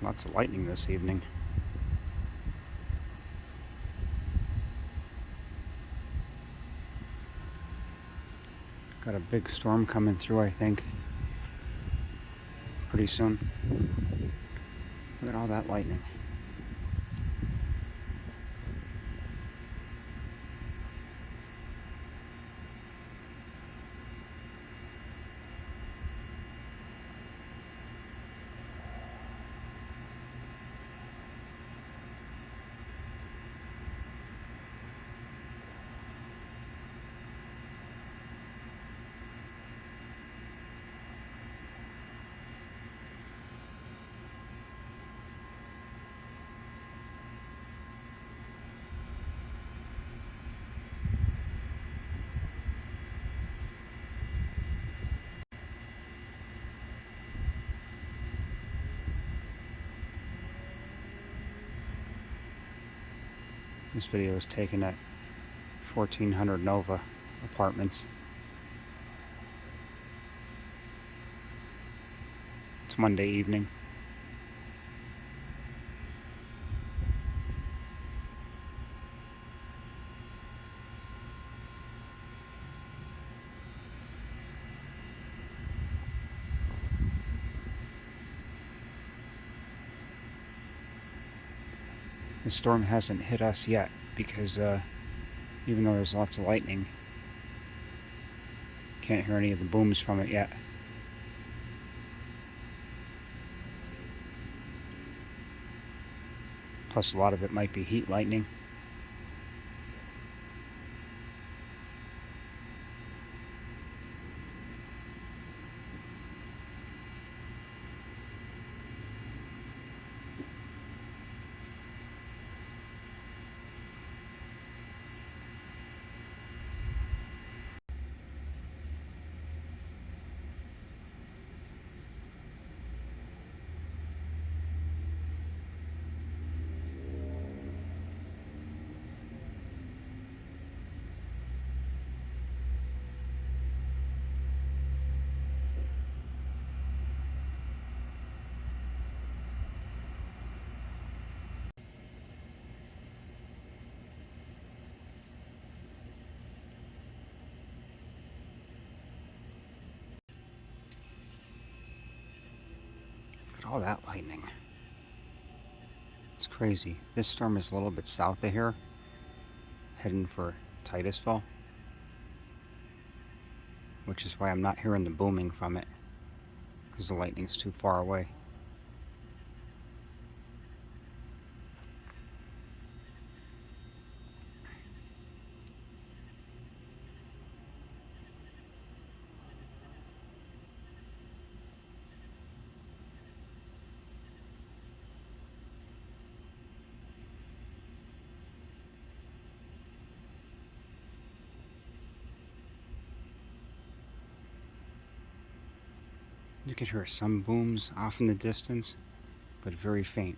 Lots of lightning this evening. Got a big storm coming through, I think, pretty soon. Look at all that lightning. This video is taken at 1400 Nova Apartments. It's Monday evening. The storm hasn't hit us yet because even though there's lots of lightning, can't hear any of the booms from it yet. Plus a lot of it might be heat lightning. Look at all that lightning. It's crazy. This storm is a little bit south of here, heading for Titusville, which is why I'm not hearing the booming from it, because the lightning's too far away. You can hear some booms off in the distance, but very faint.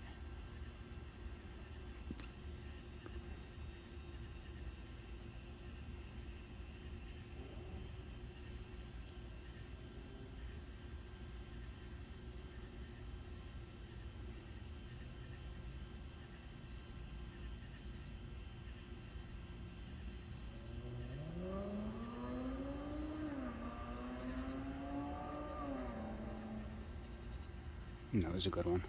That was a good one.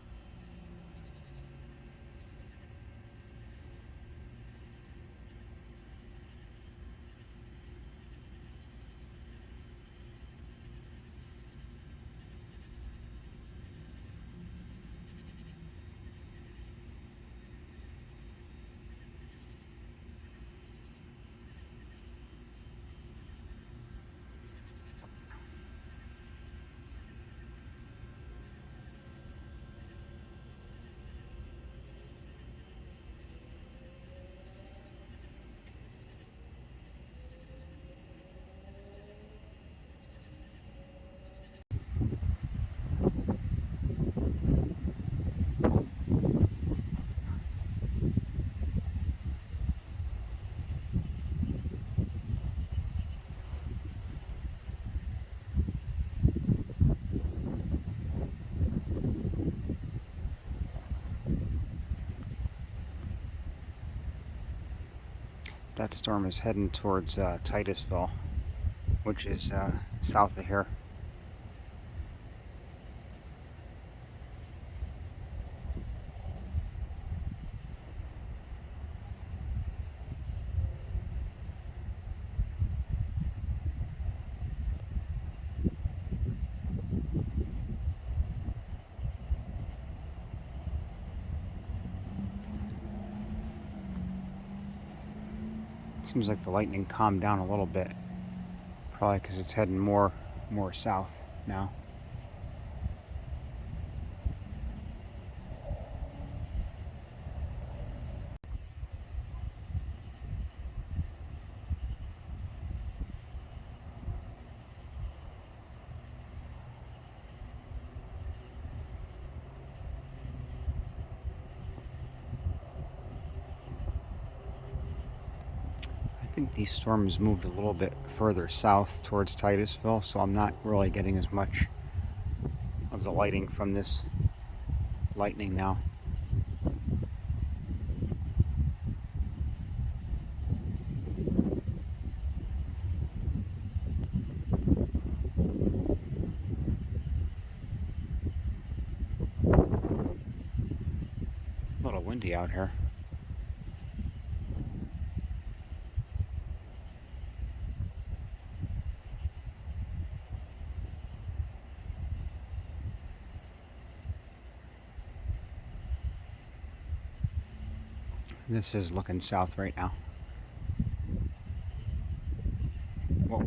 That storm is heading towards Titusville, which is south of here. Seems like the lightning calmed down a little bit, probably because it's heading more south now. I think these storms moved a little bit further south towards Titusville, so I'm not really getting as much of the lighting from this lightning now. A little windy out here. This is looking south right now. Whoa.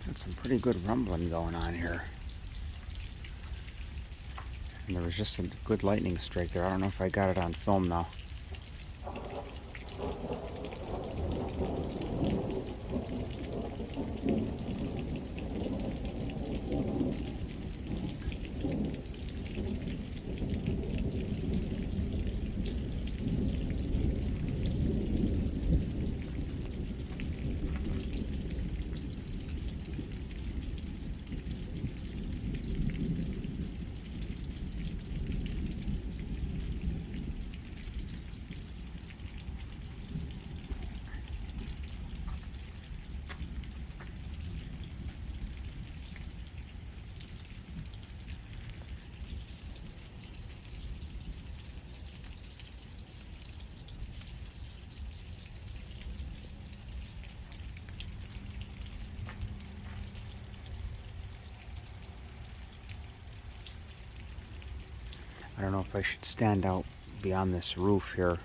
Got some pretty good rumbling going on here. And there was just a good lightning strike there. I don't know if I got it on film now. I don't know if I should stand out beyond this roof here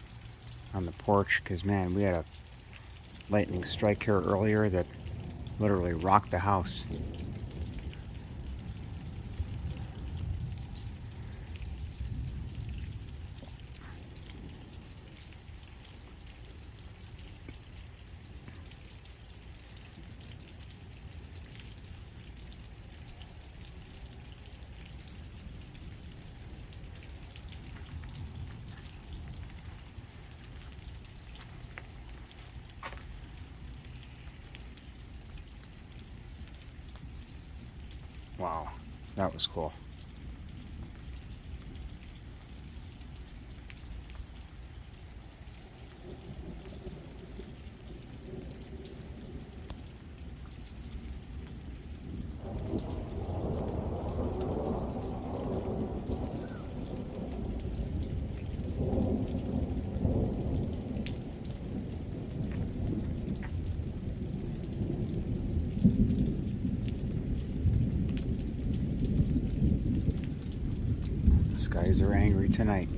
on the porch, because man, we had a lightning strike here earlier that literally rocked the house. Wow, that was cool. Skies are angry tonight.